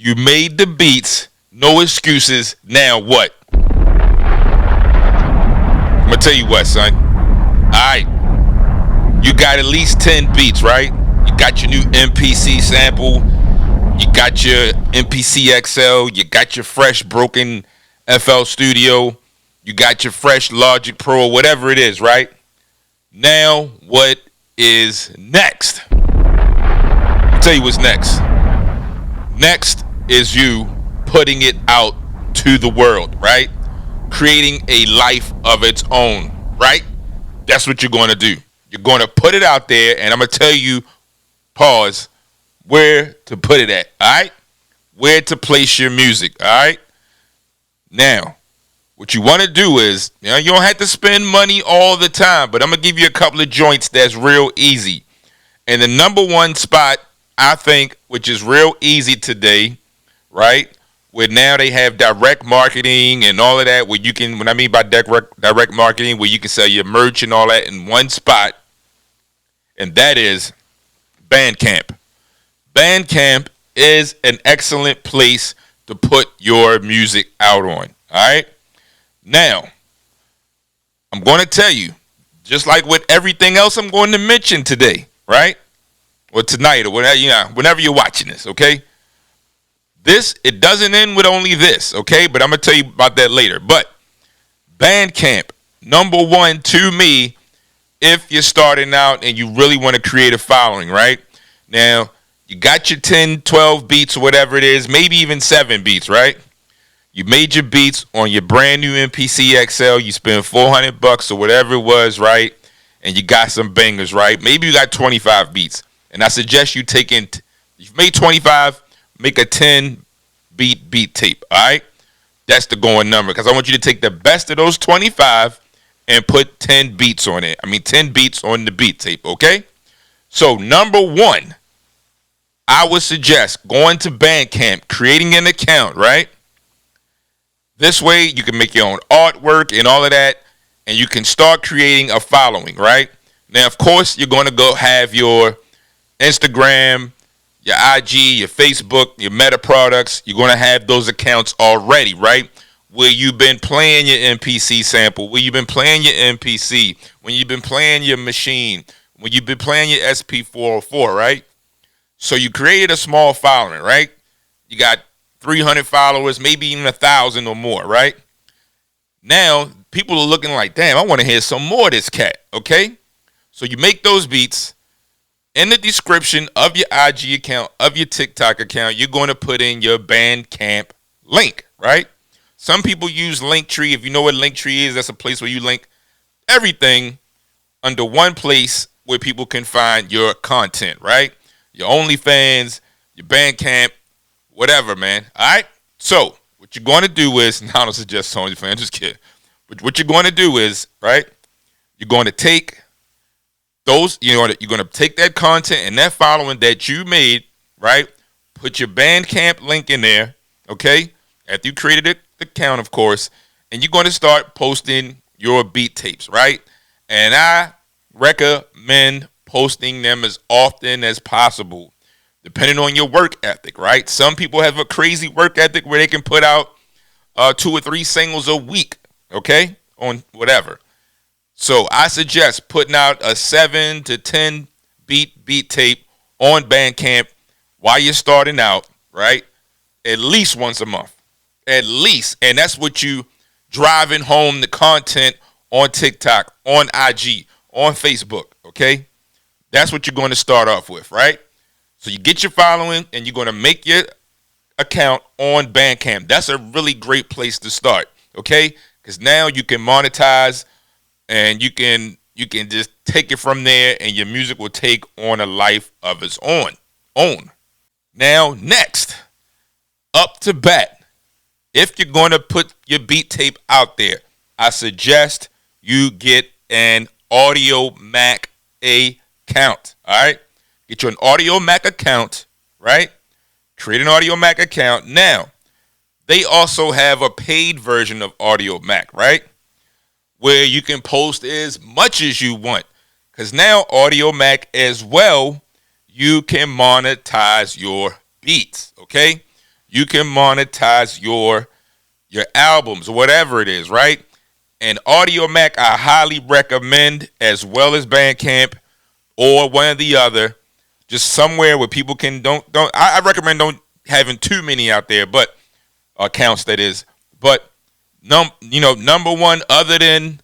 You made the beats. No excuses. Now what? I'm going to tell you what, son. All right. You got at least 10 beats, right? You got your new MPC sample. You got your MPC XL. You got your fresh broken FL Studio. You got your fresh Logic Pro, whatever it is, right? Now, what is next? I'll tell you what's next. Next is you putting it out to the world, right? Creating a life of its own, right? That's what you're going to do. You're going to put it out there, and I'm going to tell you, pause, where to put it at, all right? Where to place your music, all right? Now, what you want to do is, you don't have to spend money all the time, but I'm going to give you a couple of joints that's real easy. And the number one spot, I think, which is real easy today, right, where now they have direct marketing and all of that, where you can, when I mean by direct marketing, where you can sell your merch and all that in one spot, and that is Bandcamp. Bandcamp is an excellent place to put your music out on, all right? Now, I'm going to tell you, just like with everything else I'm going to mention today, right? Or tonight, or whenever, whenever you're watching this, okay? It doesn't end with only this, okay? But I'm going to tell you about that later. But Bandcamp, number one to me, if you're starting out and you really want to create a following, right? Now, you got your 10, 12 beats or whatever it is, maybe even 7 beats, right? You made your beats on your brand new MPC XL. You spent $400 or whatever it was, right? And you got some bangers, right? Maybe you got 25 beats. And I suggest you you've made 25, make a 10 beat tape, all right? That's the going number, because I want you to take the best of those 25 and put 10 beats on it. 10 beats on the beat tape, okay? So number one, I would suggest going to Bandcamp, creating an account, right? This way you can make your own artwork and all of that, and you can start creating a following, right? Now, of course, you're going to go have your Instagram, your IG, your Facebook, your Meta products. You're going to have those accounts already, right? Where you've been playing your MPC sample, where you've been playing your MPC, when you've been playing your machine, when you've been playing your SP404, right? So you created a small following, right? You got 300 followers, maybe even 1,000 or more, right? Now, people are looking like, damn, I want to hear some more of this cat, okay? So you make those beats. In the description of your IG account, of your TikTok account, you're going to put in your Bandcamp link, right? Some people use Linktree. If you know what Linktree is, that's a place where you link everything under one place where people can find your content, right? Your OnlyFans, your Bandcamp, whatever, man. All right? So what you're going to do is, I don't suggest OnlyFans, just kidding. But what you're going to do is, right, you're going to take those, you're going to take that content and that following that you made, right, put your Bandcamp link in there, okay, after you created the account, of course, and you're going to start posting your beat tapes, right? And I recommend posting them as often as possible, depending on your work ethic, right? Some people have a crazy work ethic where they can put out 2 or 3 singles a week, okay, on whatever. So I suggest putting out a 7 to 10 beat tape on Bandcamp while you're starting out, right? At least once a month. At least. And that's what you driving home the content on TikTok, on IG, on Facebook, okay? That's what you're going to start off with, right? So you get your following and you're going to make your account on Bandcamp. That's a really great place to start, okay? Because now you can monetize and you can just take it from there, and your music will take on a life of its own. Now, next, up to bat, if you're going to put your beat tape out there, I suggest you get an Audio Mac account, all right? Get you an Audio Mac account, right? Create an Audio Mac account. Now, they also have a paid version of Audio Mac, right? Where you can post as much as you want. Because now Audio Mac as well, you can monetize your beats, okay? you can monetize your albums or whatever it is, right? And Audio Mac I highly recommend, as well as Bandcamp or one or the other. Just somewhere where people can don't I recommend don't having too many out there, but accounts that is. But number one other than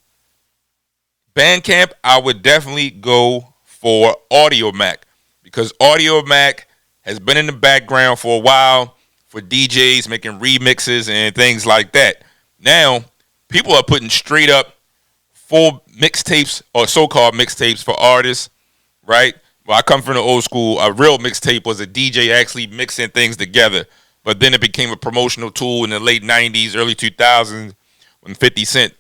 Bandcamp, I would definitely go for Audio Mac, because Audio Mac has been in the background for a while for DJs making remixes and things like that. Now, people are putting straight up full mixtapes or so-called mixtapes for artists, right? Well, I come from the old school. A real mixtape was a DJ actually mixing things together, but then it became a promotional tool in the late 90s, early 2000s when 50 Cent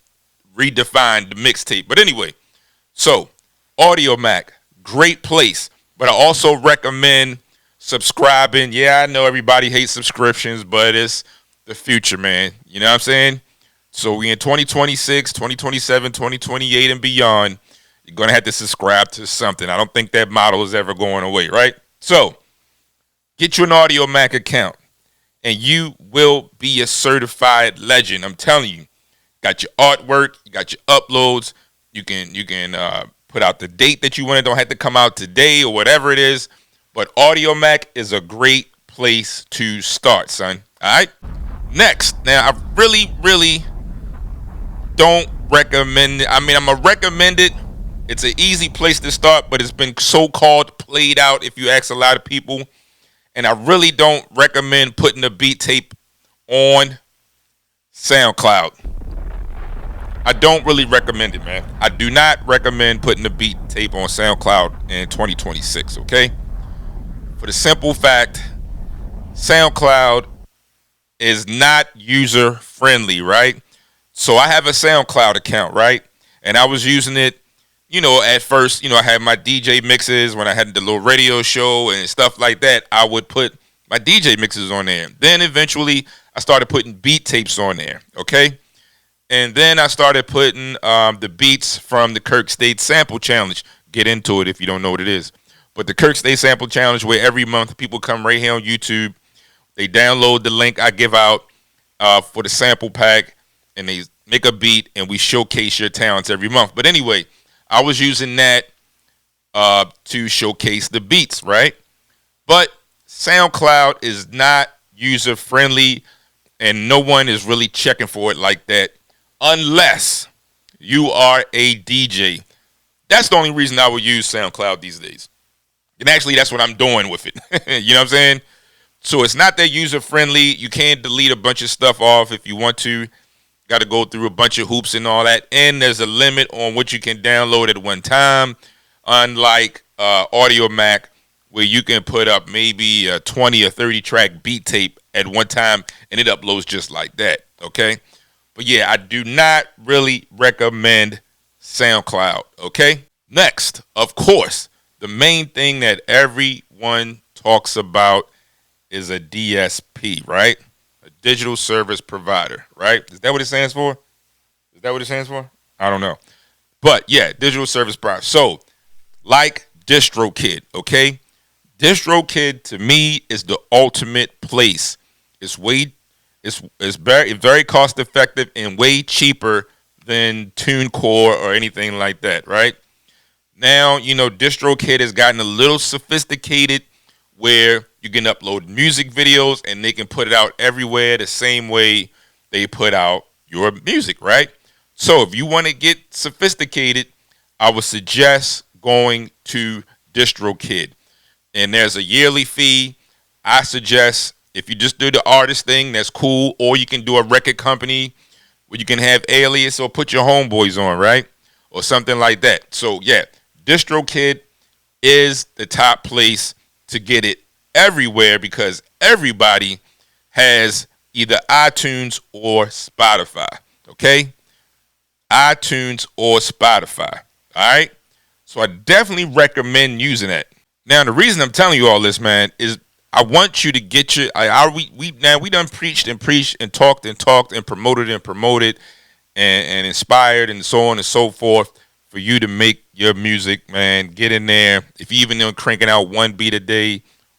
redefined the mixtape. But anyway, so Audio Mac, great place. But I also recommend subscribing. Yeah, I know everybody hates subscriptions, but it's the future, man. You know what I'm saying? So we in 2026, 2027, 2028, and beyond. You're going to have to subscribe to something. I don't think that model is ever going away, right? So get you an Audio Mac account, and you will be a certified legend. I'm telling you. Got your artwork, you got your uploads. You can put out the date that you want. It don't have to come out today or whatever it is. But Audio Mac is a great place to start, son. All right. Next, now I really don't recommend it. I mean, I'm gonna recommend it. It's an easy place to start, but it's been so-called played out if you ask a lot of people. And I really don't recommend putting a beat tape on SoundCloud. I don't really recommend it, man. I do not recommend putting the beat tape on SoundCloud in 2026, okay? For the simple fact, SoundCloud is not user-friendly, right? So I have a SoundCloud account, right? And I was using it, at first, I had my DJ mixes when I had the little radio show and stuff like that. I would put my DJ mixes on there. Then eventually, I started putting beat tapes on there, okay? And then I started putting the beats from the Kirk State Sample Challenge. Get into it if you don't know what it is. But the Kirk State Sample Challenge, where every month people come right here on YouTube. They download the link I give out for the sample pack, and they make a beat, and we showcase your talents every month. But anyway, I was using that to showcase the beats, right? But SoundCloud is not user-friendly, and no one is really checking for it like that. Unless you are a DJ. That's the only reason I would use SoundCloud these days. And actually, that's what I'm doing with it. You know what I'm saying? So it's not that user-friendly. You can't delete a bunch of stuff off if you want to. Got to go through a bunch of hoops and all that. And there's a limit on what you can download at one time. Unlike Audio Mac, where you can put up maybe a 20 or 30 track beat tape at one time, and it uploads just like that, okay? But yeah, I do not really recommend SoundCloud, okay? Next, of course, the main thing that everyone talks about is a DSP, right? A digital service provider, right? Is that what it stands for? Is that what it stands for? I don't know. But yeah, digital service provider. So, like DistroKid, okay? DistroKid to me is the ultimate place. It's very cost effective and way cheaper than TuneCore or anything like that, right? Now, DistroKid has gotten a little sophisticated where you can upload music videos and they can put it out everywhere the same way they put out your music, right? So if you want to get sophisticated, I would suggest going to DistroKid. And there's a yearly fee. I suggest if you just do the artist thing, that's cool. Or you can do a record company where you can have Alias or put your homeboys on, right? Or something like that. So, yeah, DistroKid is the top place to get it everywhere because everybody has either iTunes or Spotify, okay? iTunes or Spotify, all right? So I definitely recommend using that. Now, the reason I'm telling you all this, man, is I want you to get your. We done preached and talked and promoted and inspired and so on and so forth for you to make your music, man. Get in there. If you even cranking out one beat a day